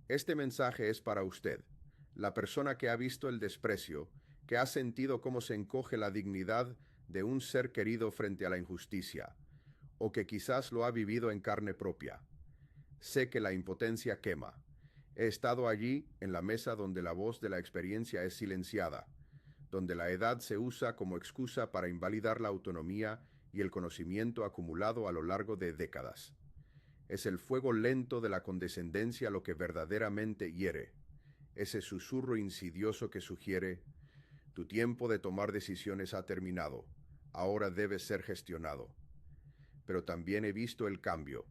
Este mensaje es para usted, la persona que ha visto el desprecio, que ha sentido cómo se encoge la dignidad de un ser querido frente a la injusticia, o que quizás lo ha vivido en carne propia. Sé que la impotencia quema. He estado allí, en la mesa donde la voz de la experiencia es silenciada, donde la edad se usa como excusa para invalidar la autonomía y el conocimiento acumulado a lo largo de décadas. Es el fuego lento de la condescendencia lo que verdaderamente hiere, ese susurro insidioso que sugiere: tu tiempo de tomar decisiones ha terminado, ahora debes ser gestionado. Pero también he visto el cambio.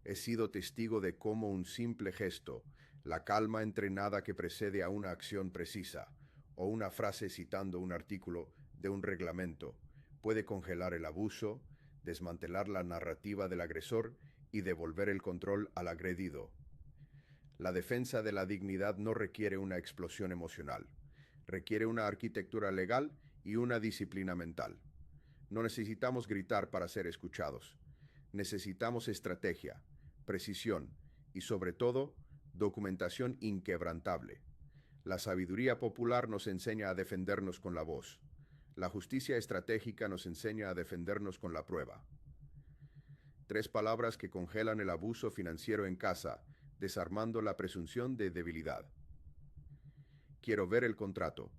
He sido testigo de cómo un simple gesto, la calma entrenada que precede a una acción precisa, o una frase citando un artículo de un reglamento, puede congelar el abuso, desmantelar la narrativa del agresor y devolver el control al agredido. La defensa de la dignidad no requiere una explosión emocional, requiere una arquitectura legal y una disciplina mental. No necesitamos gritar para ser escuchados. Necesitamos estrategia, precisión y, sobre todo, documentación inquebrantable. La sabiduría popular nos enseña a defendernos con la voz. La justicia estratégica nos enseña a defendernos con la prueba. Tres palabras que congelan el abuso financiero en casa, desarmando la presunción de debilidad. Quiero ver el contrato.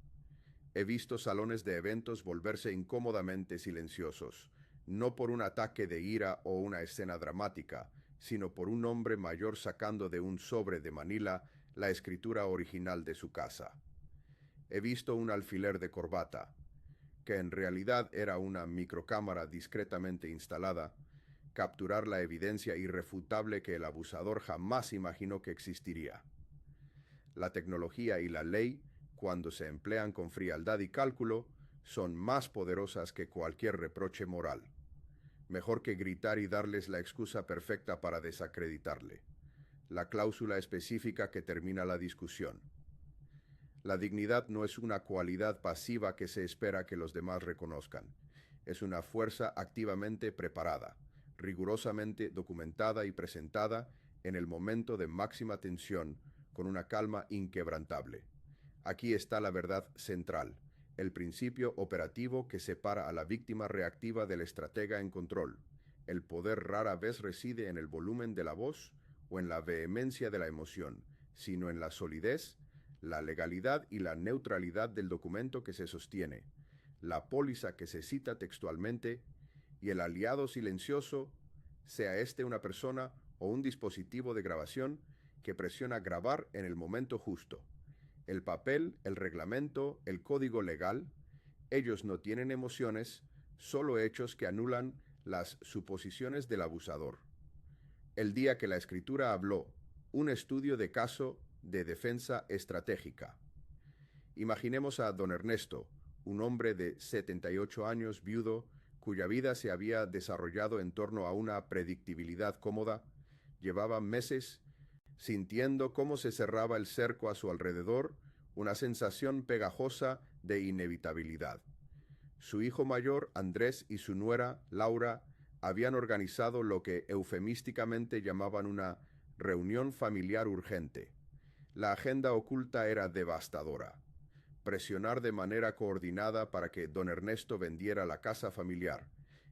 He visto salones de eventos volverse incómodamente silenciosos, no por un ataque de ira o una escena dramática, sino por un hombre mayor sacando de un sobre de Manila la escritura original de su casa. He visto un alfiler de corbata, que en realidad era una microcámara discretamente instalada, capturar la evidencia irrefutable que el abusador jamás imaginó que existiría. La tecnología y la ley, cuando se emplean con frialdad y cálculo, son más poderosas que cualquier reproche moral. Mejor que gritar y darles la excusa perfecta para desacreditarle. La cláusula específica que termina la discusión. La dignidad no es una cualidad pasiva que se espera que los demás reconozcan. Es una fuerza activamente preparada, rigurosamente documentada y presentada en el momento de máxima tensión, con una calma inquebrantable. Aquí está la verdad central, el principio operativo que separa a la víctima reactiva del estratega en control. El poder rara vez reside en el volumen de la voz o en la vehemencia de la emoción, sino en la solidez, la legalidad y la neutralidad del documento que se sostiene, la póliza que se cita textualmente y el aliado silencioso, sea este una persona o un dispositivo de grabación que presiona grabar en el momento justo. El papel, el reglamento, el código legal, ellos no tienen emociones, solo hechos que anulan las suposiciones del abusador. El día que la escritura habló, un estudio de caso de defensa estratégica. Imaginemos a don Ernesto, un hombre de 78 años, viudo, cuya vida se había desarrollado en torno a una predictibilidad cómoda. Llevaba meses sintiendo cómo se cerraba el cerco a su alrededor, una sensación pegajosa de inevitabilidad. Su hijo mayor, Andrés, y su nuera, Laura, habían organizado lo que eufemísticamente llamaban una reunión familiar urgente. La agenda oculta era devastadora. Presionar de manera coordinada para que don Ernesto vendiera la casa familiar,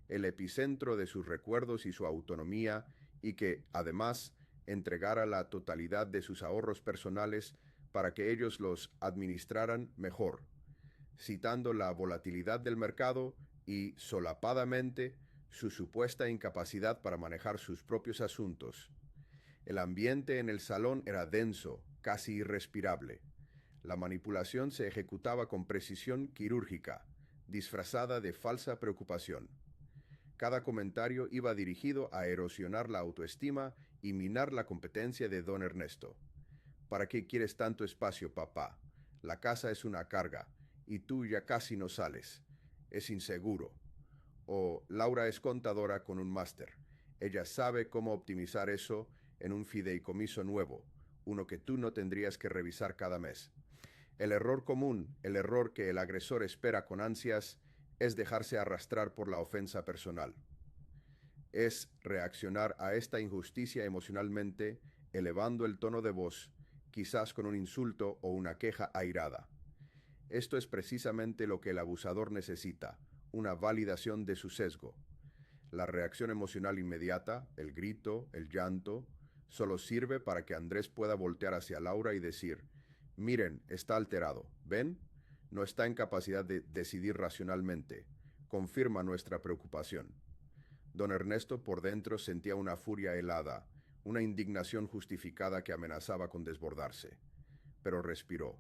el epicentro de sus recuerdos y su autonomía, y que, además, entregara la totalidad de sus ahorros personales para que ellos los administraran mejor, citando la volatilidad del mercado y, solapadamente, su supuesta incapacidad para manejar sus propios asuntos. El ambiente en el salón era denso, casi irrespirable. La manipulación se ejecutaba con precisión quirúrgica, disfrazada de falsa preocupación. Cada comentario iba dirigido a erosionar la autoestima y minar la competencia de don Ernesto. ¿Para qué quieres tanto espacio, papá? La casa es una carga, y tú ya casi no sales. Es inseguro. O Laura es contadora con un máster. Ella sabe cómo optimizar eso en un fideicomiso nuevo, uno que tú no tendrías que revisar cada mes. El error común, el error que el agresor espera con ansias, es dejarse arrastrar por la ofensa personal. Es reaccionar a esta injusticia emocionalmente elevando el tono de voz, quizás con un insulto o una queja airada. Esto es precisamente lo que el abusador necesita, una validación de su sesgo. La reacción emocional inmediata, el grito, el llanto, solo sirve para que Andrés pueda voltear hacia Laura y decir, miren, está alterado, ¿ven? No está en capacidad de decidir racionalmente. Confirma nuestra preocupación. Don Ernesto por dentro sentía una furia helada, una indignación justificada que amenazaba con desbordarse. Pero respiró.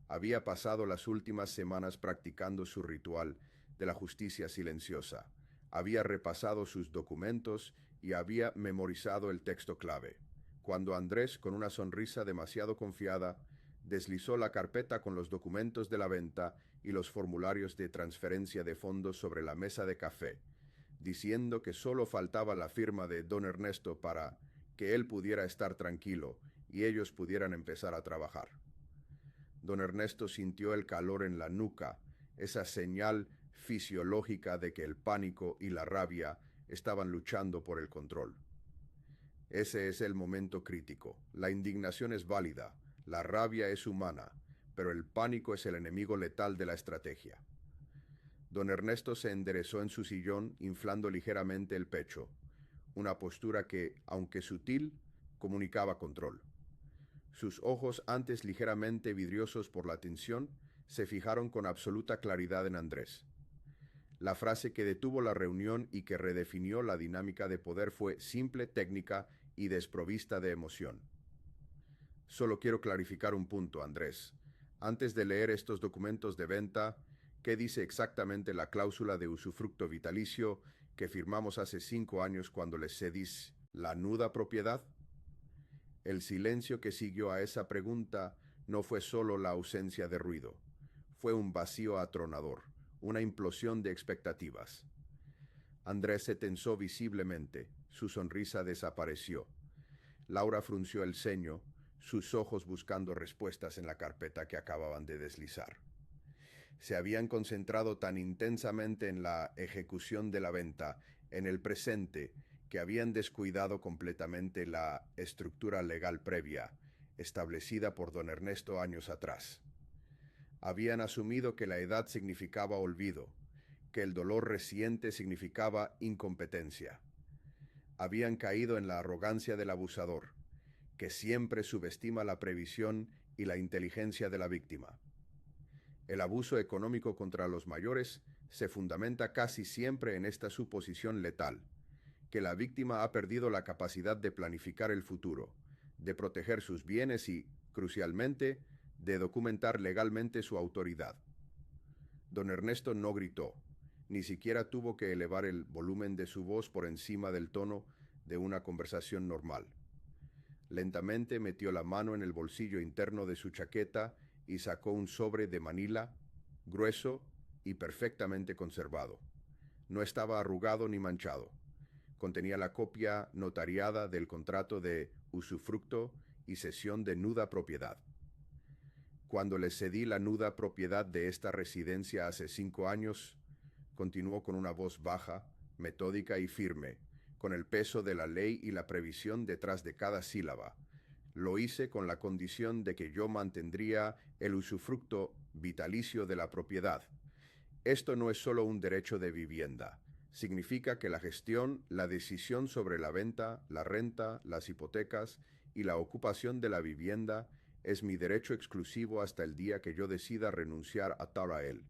Había pasado las últimas semanas practicando su ritual de la justicia silenciosa. Había repasado sus documentos y había memorizado el texto clave. Cuando Andrés, con una sonrisa demasiado confiada, deslizó la carpeta con los documentos de la venta y los formularios de transferencia de fondos sobre la mesa de café, diciendo que solo faltaba la firma de don Ernesto para que él pudiera estar tranquilo y ellos pudieran empezar a trabajar. Don Ernesto sintió el calor en la nuca, esa señal fisiológica de que el pánico y la rabia estaban luchando por el control. Ese es el momento crítico. La indignación es válida, la rabia es humana, pero el pánico es el enemigo letal de la estrategia. Don Ernesto se enderezó en su sillón, inflando ligeramente el pecho, una postura que, aunque sutil, comunicaba control. Sus ojos, antes ligeramente vidriosos por la tensión, se fijaron con absoluta claridad en Andrés. La frase que detuvo la reunión y que redefinió la dinámica de poder fue simple, técnica y desprovista de emoción. Solo quiero clarificar un punto, Andrés. Antes de leer estos documentos de venta, ¿qué dice exactamente la cláusula de usufructo vitalicio que firmamos hace 5 años cuando les cedís la nuda propiedad? El silencio que siguió a esa pregunta no fue solo la ausencia de ruido, fue un vacío atronador, una implosión de expectativas. Andrés se tensó visiblemente, su sonrisa desapareció. Laura frunció el ceño, sus ojos buscando respuestas en la carpeta que acababan de deslizar. Se habían concentrado tan intensamente en la ejecución de la venta, en el presente, que habían descuidado completamente la estructura legal previa, establecida por don Ernesto años atrás. Habían asumido que la edad significaba olvido, que el dolor reciente significaba incompetencia. Habían caído en la arrogancia del abusador, que siempre subestima la previsión y la inteligencia de la víctima. El abuso económico contra los mayores se fundamenta casi siempre en esta suposición letal, que la víctima ha perdido la capacidad de planificar el futuro, de proteger sus bienes y, crucialmente, de documentar legalmente su autoridad. Don Ernesto no gritó, ni siquiera tuvo que elevar el volumen de su voz por encima del tono de una conversación normal. Lentamente metió la mano en el bolsillo interno de su chaqueta y sacó un sobre de Manila, grueso y perfectamente conservado. No estaba arrugado ni manchado. Contenía la copia notariada del contrato de usufructo y cesión de nuda propiedad. Cuando le cedí la nuda propiedad de esta residencia hace 5 años, continuó con una voz baja, metódica y firme, con el peso de la ley y la previsión detrás de cada sílaba. Lo hice con la condición de que yo mantendría el usufructo vitalicio de la propiedad. Esto no es solo un derecho de vivienda. Significa que la gestión, la decisión sobre la venta, la renta, las hipotecas y la ocupación de la vivienda es mi derecho exclusivo hasta el día que yo decida renunciar a él.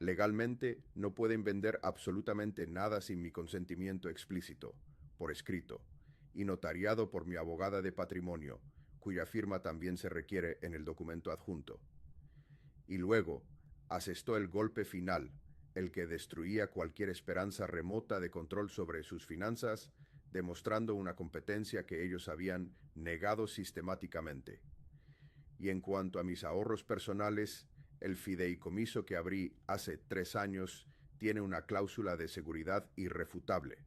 Legalmente no pueden vender absolutamente nada sin mi consentimiento explícito, por escrito, y notariado por mi abogada de patrimonio, cuya firma también se requiere en el documento adjunto. Y luego, asestó el golpe final, el que destruía cualquier esperanza remota de control sobre sus finanzas, demostrando una competencia que ellos habían negado sistemáticamente. Y en cuanto a mis ahorros personales, el fideicomiso que abrí hace 3 años tiene una cláusula de seguridad irrefutable.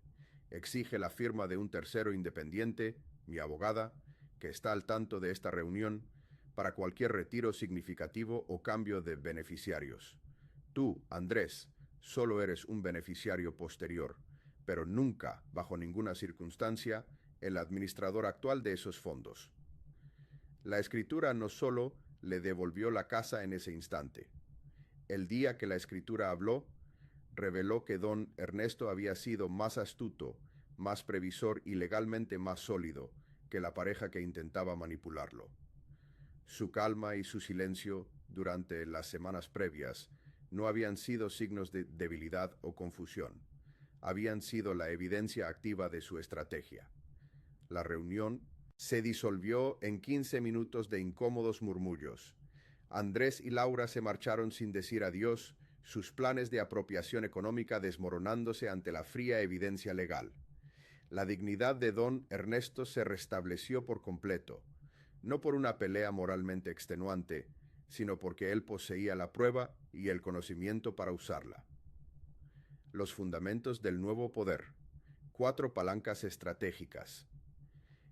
Exige la firma de un tercero independiente, mi abogada, que está al tanto de esta reunión, para cualquier retiro significativo o cambio de beneficiarios. Tú, Andrés, solo eres un beneficiario posterior, pero nunca, bajo ninguna circunstancia, el administrador actual de esos fondos. La escritura no solo le devolvió la casa en ese instante. El día que la escritura habló, reveló que don Ernesto había sido más astuto, más previsor y legalmente más sólido que la pareja que intentaba manipularlo. Su calma y su silencio durante las semanas previas no habían sido signos de debilidad o confusión. Habían sido la evidencia activa de su estrategia. La reunión se disolvió en 15 minutos de incómodos murmullos. Andrés y Laura se marcharon sin decir adiós, sus planes de apropiación económica desmoronándose ante la fría evidencia legal. La dignidad de don Ernesto se restableció por completo, no por una pelea moralmente extenuante, sino porque él poseía la prueba y el conocimiento para usarla. Los fundamentos del nuevo poder. 4 palancas estratégicas.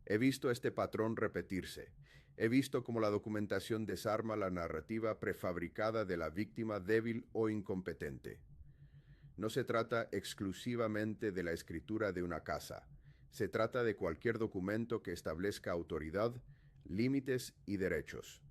He visto este patrón repetirse. He visto cómo la documentación desarma la narrativa prefabricada de la víctima débil o incompetente. No se trata exclusivamente de la escritura de una casa. Se trata de cualquier documento que establezca autoridad, límites y derechos.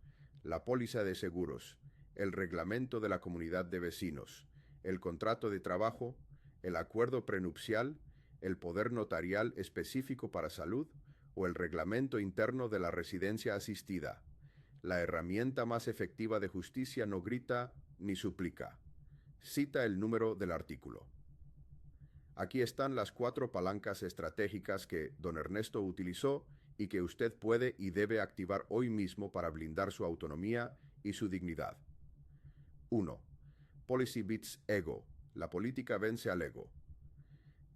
La póliza de seguros, el reglamento de la comunidad de vecinos, el contrato de trabajo, el acuerdo prenupcial, el poder notarial específico para salud o el reglamento interno de la residencia asistida. La herramienta más efectiva de justicia no grita ni suplica. Cita el número del artículo. Aquí están las 4 palancas estratégicas que don Ernesto utilizó y que usted puede y debe activar hoy mismo para blindar su autonomía y su dignidad. 1. Policy beats ego. La política vence al ego.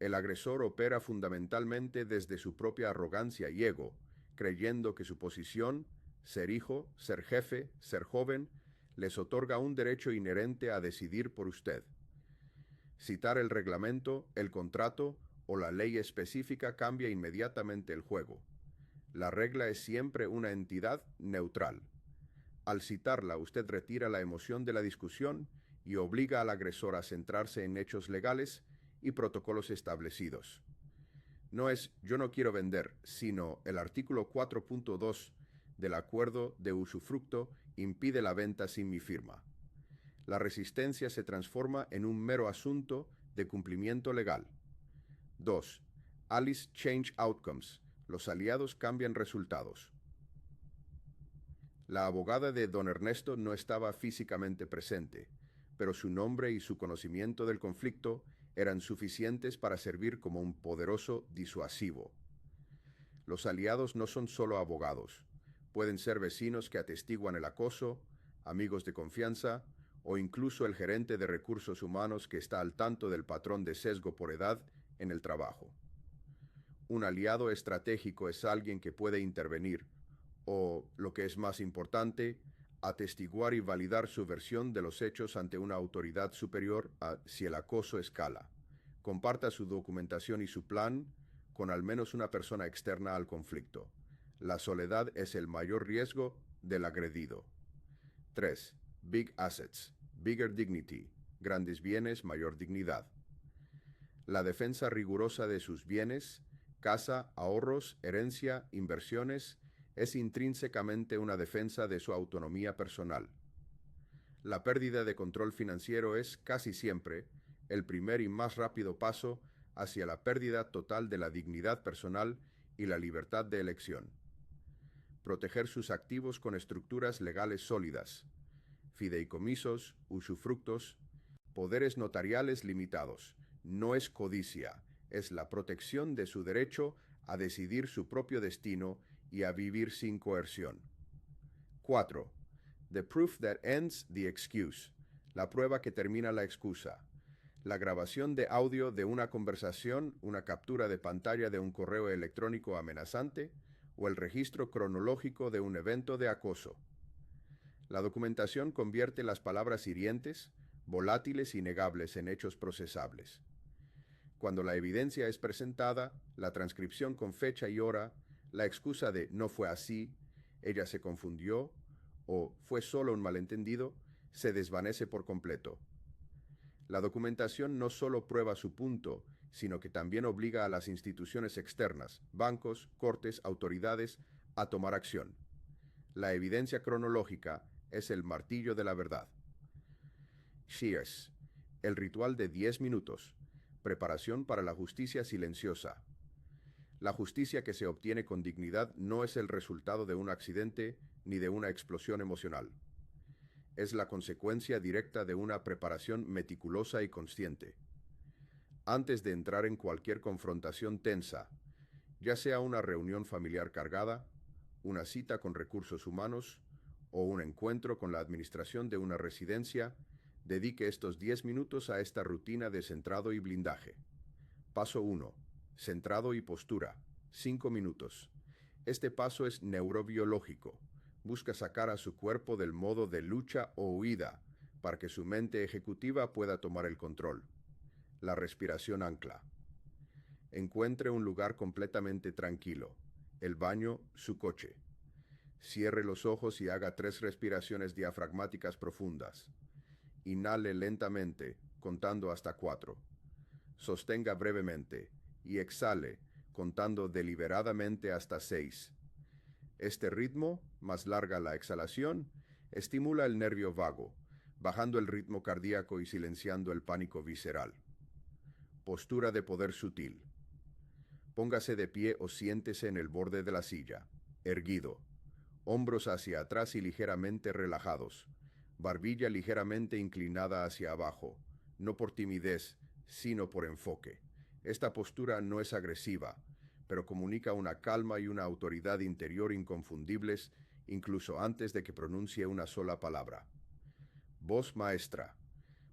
El agresor opera fundamentalmente desde su propia arrogancia y ego, creyendo que su posición, ser hijo, ser jefe, ser joven, les otorga un derecho inherente a decidir por usted. Citar el reglamento, el contrato o la ley específica cambia inmediatamente el juego. La regla es siempre una entidad neutral. Al citarla, usted retira la emoción de la discusión y obliga al agresor a centrarse en hechos legales y protocolos establecidos. No es yo no quiero vender, sino el artículo 4.2 del acuerdo de usufructo impide la venta sin mi firma. La resistencia se transforma en un mero asunto de cumplimiento legal. 2. Alice Change Outcomes. Los aliados cambian resultados. La abogada de don Ernesto no estaba físicamente presente, pero su nombre y su conocimiento del conflicto eran suficientes para servir como un poderoso disuasivo. Los aliados no son solo abogados. Pueden ser vecinos que atestiguan el acoso, amigos de confianza, o incluso el gerente de recursos humanos que está al tanto del patrón de sesgo por edad en el trabajo. Un aliado estratégico es alguien que puede intervenir, o, lo que es más importante, atestiguar y validar su versión de los hechos ante una autoridad superior si el acoso escala. Comparta su documentación y su plan con al menos una persona externa al conflicto. La soledad es el mayor riesgo del agredido. 3. Big Assets. Bigger Dignity. Grandes bienes, mayor dignidad. La defensa rigurosa de sus bienes, casa, ahorros, herencia, inversiones, es intrínsecamente una defensa de su autonomía personal. La pérdida de control financiero es, casi siempre, el primer y más rápido paso hacia la pérdida total de la dignidad personal y la libertad de elección. Proteger sus activos con estructuras legales sólidas, fideicomisos, usufructos, poderes notariales limitados. No es codicia, es la protección de su derecho a decidir su propio destino y a vivir sin coerción. 4. The proof that ends the excuse. La prueba que termina la excusa. La grabación de audio de una conversación, una captura de pantalla de un correo electrónico amenazante o el registro cronológico de un evento de acoso. La documentación convierte las palabras hirientes, volátiles y negables en hechos procesables. Cuando la evidencia es presentada, la transcripción con fecha y hora, la excusa de no fue así, ella se confundió o fue solo un malentendido, se desvanece por completo. La documentación no solo prueba su punto, sino que también obliga a las instituciones externas, bancos, cortes, autoridades, a tomar acción. La evidencia cronológica es el martillo de la verdad. Shears. El ritual de 10 minutos. Preparación para la justicia silenciosa. La justicia que se obtiene con dignidad no es el resultado de un accidente ni de una explosión emocional. Es la consecuencia directa de una preparación meticulosa y consciente. Antes de entrar en cualquier confrontación tensa, ya sea una reunión familiar cargada, una cita con recursos humanos o un encuentro con la administración de una residencia, dedique estos 10 minutos a esta rutina de centrado y blindaje. Paso 1. Centrado y postura. 5 minutos. Este paso es neurobiológico. Busca sacar a su cuerpo del modo de lucha o huida para que su mente ejecutiva pueda tomar el control. La respiración ancla. Encuentre un lugar completamente tranquilo. El baño, su coche. Cierre los ojos y haga 3 respiraciones diafragmáticas profundas. Inhale lentamente, contando hasta 4. Sostenga brevemente y exhale, contando deliberadamente hasta 6. Este ritmo, más larga la exhalación, estimula el nervio vago, bajando el ritmo cardíaco y silenciando el pánico visceral. Postura de poder sutil. Póngase de pie o siéntese en el borde de la silla, erguido, hombros hacia atrás y ligeramente relajados, barbilla ligeramente inclinada hacia abajo, no por timidez, sino por enfoque. Esta postura no es agresiva, pero comunica una calma y una autoridad interior inconfundibles, incluso antes de que pronuncie una sola palabra. Voz maestra.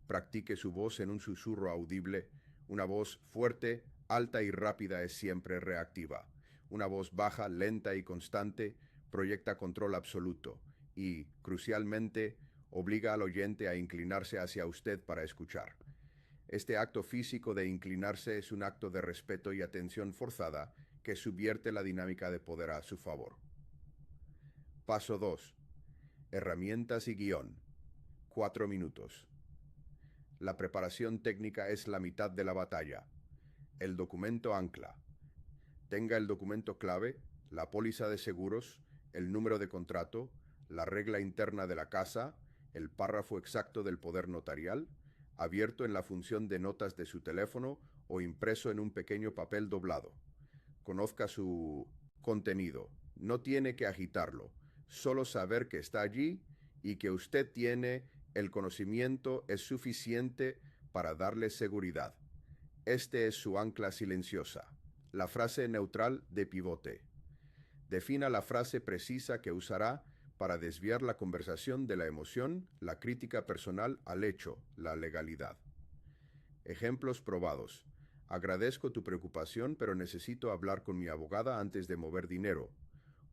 Practique su voz en un susurro audible. Una voz fuerte, alta y rápida es siempre reactiva. Una voz baja, lenta y constante proyecta control absoluto y, crucialmente, obliga al oyente a inclinarse hacia usted para escuchar. Este acto físico de inclinarse es un acto de respeto y atención forzada que subvierte la dinámica de poder a su favor. Paso 2. Herramientas y guión. 4 minutos. La preparación técnica es la mitad de la batalla. El documento ancla. Tenga el documento clave, la póliza de seguros, el número de contrato, la regla interna de la casa, el párrafo exacto del poder notarial, abierto en la función de notas de su teléfono o impreso en un pequeño papel doblado. Conozca su contenido. No tiene que agitarlo, solo saber que está allí y que usted tiene el conocimiento es suficiente para darle seguridad. Este es su ancla silenciosa. La frase neutral de pivote. Defina la frase precisa que usará para desviar la conversación de la emoción, la crítica personal al hecho, la legalidad. Ejemplos probados. Agradezco tu preocupación, pero necesito hablar con mi abogada antes de mover dinero.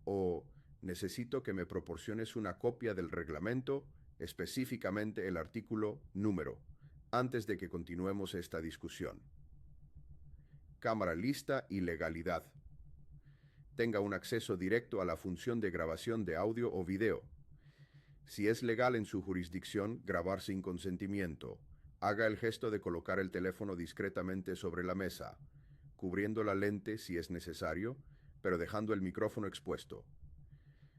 O necesito que me proporciones una copia del reglamento, específicamente el artículo número, antes de que continuemos esta discusión. Cámara lista y legalidad. Tenga un acceso directo a la función de grabación de audio o video. Si es legal en su jurisdicción grabar sin consentimiento, haga el gesto de colocar el teléfono discretamente sobre la mesa, cubriendo la lente si es necesario, pero dejando el micrófono expuesto.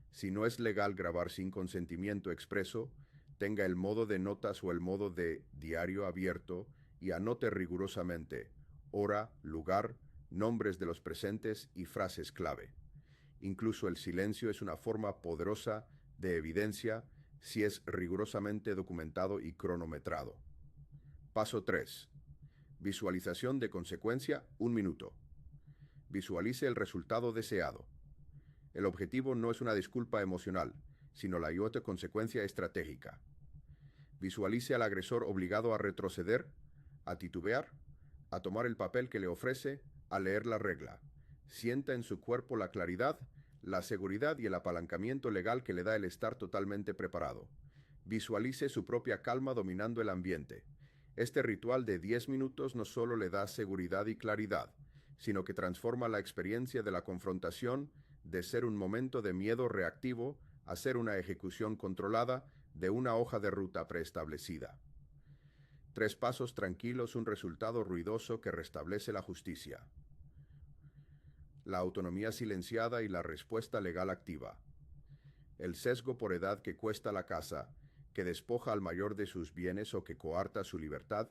Si no es legal grabar sin consentimiento expreso, tenga el modo de notas o el modo de diario abierto y anote rigurosamente hora, lugar, nombres de los presentes y frases clave. Incluso el silencio es una forma poderosa de evidencia si es rigurosamente documentado y cronometrado. Paso 3. Visualización de consecuencia, 1 minuto. Visualice el resultado deseado. El objetivo no es una disculpa emocional, sino la IoT consecuencia estratégica. Visualice al agresor obligado a retroceder, a titubear, a tomar el papel que le ofrece, a leer la regla. Sienta en su cuerpo la claridad, la seguridad y el apalancamiento legal que le da el estar totalmente preparado. Visualice su propia calma dominando el ambiente. Este ritual de 10 minutos no solo le da seguridad y claridad, sino que transforma la experiencia de la confrontación de ser un momento de miedo reactivo a ser una ejecución controlada de una hoja de ruta preestablecida. 3 pasos tranquilos, un resultado ruidoso que restablece la justicia. La autonomía silenciada y la respuesta legal activa. El sesgo por edad que cuesta la casa, que despoja al mayor de sus bienes o que coarta su libertad,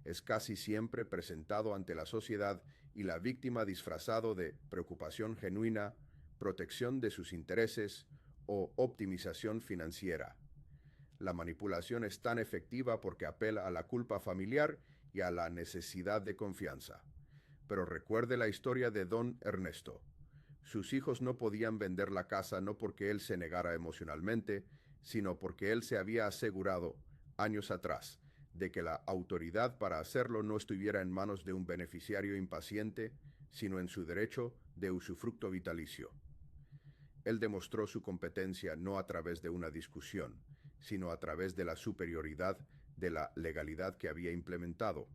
es casi siempre presentado ante la sociedad y la víctima disfrazado de preocupación genuina, protección de sus intereses o optimización financiera. La manipulación es tan efectiva porque apela a la culpa familiar y a la necesidad de confianza. Pero recuerde la historia de don Ernesto. Sus hijos no podían vender la casa no porque él se negara emocionalmente, sino porque él se había asegurado, años atrás, de que la autoridad para hacerlo no estuviera en manos de un beneficiario impaciente, sino en su derecho de usufructo vitalicio. Él demostró su competencia no a través de una discusión, sino a través de la superioridad de la legalidad que había implementado.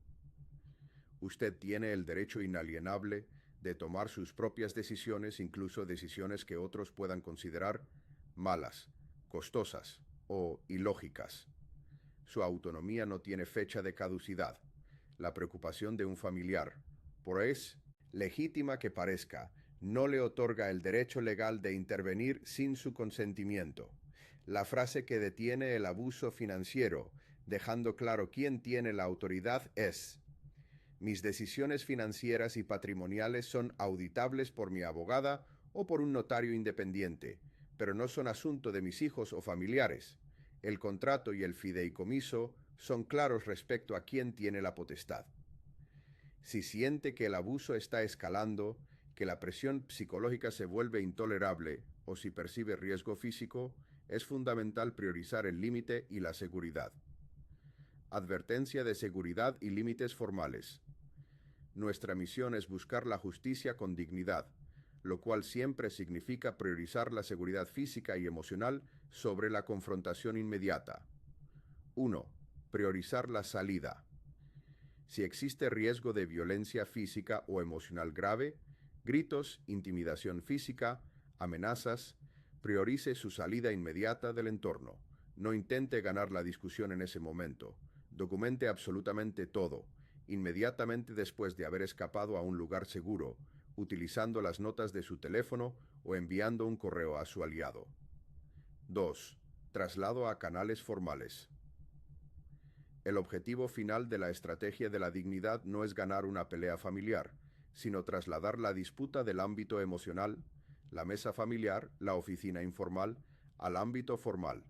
Usted tiene el derecho inalienable de tomar sus propias decisiones, incluso decisiones que otros puedan considerar malas, costosas o ilógicas. Su autonomía no tiene fecha de caducidad. La preocupación de un familiar, por es legítima que parezca, no le otorga el derecho legal de intervenir sin su consentimiento. La frase que detiene el abuso financiero, dejando claro quién tiene la autoridad, es: mis decisiones financieras y patrimoniales son auditables por mi abogada o por un notario independiente, pero no son asunto de mis hijos o familiares. El contrato y el fideicomiso son claros respecto a quién tiene la potestad. Si siente que el abuso está escalando, que la presión psicológica se vuelve intolerable o si percibe riesgo físico, es fundamental priorizar el límite y la seguridad. Advertencia de seguridad y límites formales. Nuestra misión es buscar la justicia con dignidad, lo cual siempre significa priorizar la seguridad física y emocional sobre la confrontación inmediata. 1. Priorizar la salida. Si existe riesgo de violencia física o emocional grave, gritos, intimidación física, amenazas, priorice su salida inmediata del entorno. No intente ganar la discusión en ese momento. Documente absolutamente todo, inmediatamente después de haber escapado a un lugar seguro, utilizando las notas de su teléfono o enviando un correo a su aliado. 2. Traslado a canales formales. El objetivo final de la estrategia de la dignidad no es ganar una pelea familiar, sino trasladar la disputa del ámbito emocional, la mesa familiar, la oficina informal, al ámbito formal,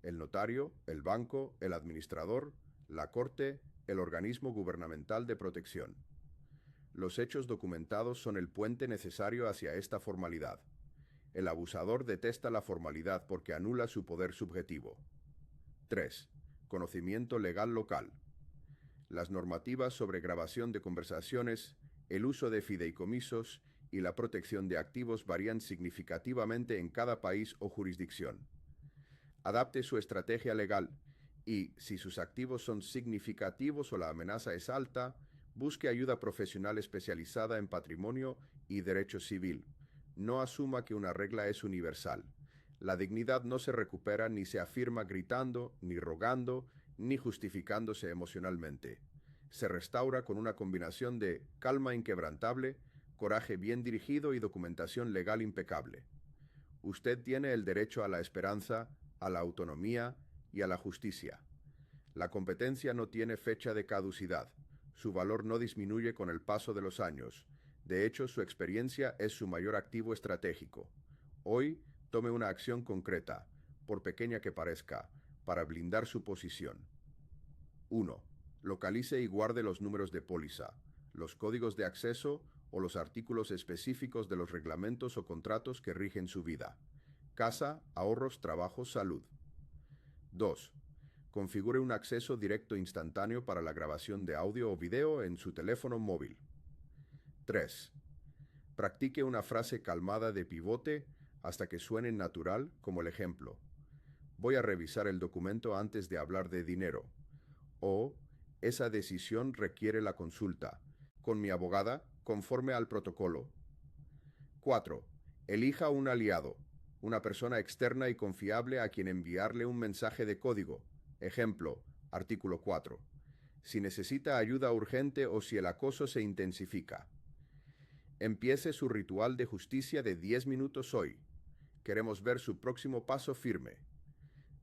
el notario, el banco, el administrador, la corte, el organismo gubernamental de protección. Los hechos documentados son el puente necesario hacia esta formalidad. El abusador detesta la formalidad porque anula su poder subjetivo. 3. Conocimiento legal local. Las normativas sobre grabación de conversaciones, el uso de fideicomisos y la protección de activos varían significativamente en cada país o jurisdicción. Adapte su estrategia legal y, si sus activos son significativos o la amenaza es alta, busque ayuda profesional especializada en patrimonio y derecho civil. No asuma que una regla es universal. La dignidad no se recupera ni se afirma gritando, ni rogando, ni justificándose emocionalmente. Se restaura con una combinación de calma inquebrantable, coraje bien dirigido y documentación legal impecable. Usted tiene el derecho a la esperanza, a la autonomía y a la justicia. La competencia no tiene fecha de caducidad. Su valor no disminuye con el paso de los años. De hecho, su experiencia es su mayor activo estratégico. Hoy, tome una acción concreta, por pequeña que parezca, para blindar su posición. 1. Localice y guarde los números de póliza, los códigos de acceso o los artículos específicos de los reglamentos o contratos que rigen su vida. Casa, ahorros, trabajo, salud. 2. Configure un acceso directo instantáneo para la grabación de audio o video en su teléfono móvil. 3. Practique una frase calmada de pivote hasta que suene natural, como el ejemplo: voy a revisar el documento antes de hablar de dinero. O, esa decisión requiere la consulta con mi abogada conforme al protocolo. 4. Elija un aliado, una persona externa y confiable a quien enviarle un mensaje de código. Ejemplo, artículo 4. si necesita ayuda urgente o si el acoso se intensifica. Empiece su ritual de justicia de 10 minutos hoy. Queremos ver su próximo paso firme.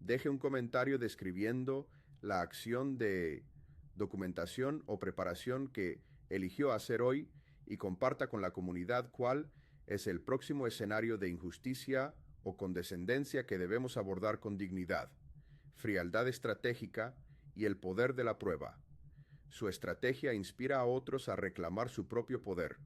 Deje un comentario describiendo la acción de documentación o preparación que eligió hacer hoy y comparta con la comunidad cuál es el próximo escenario de injusticia o condescendencia que debemos abordar con dignidad, frialdad estratégica y el poder de la prueba. Su estrategia inspira a otros a reclamar su propio poder.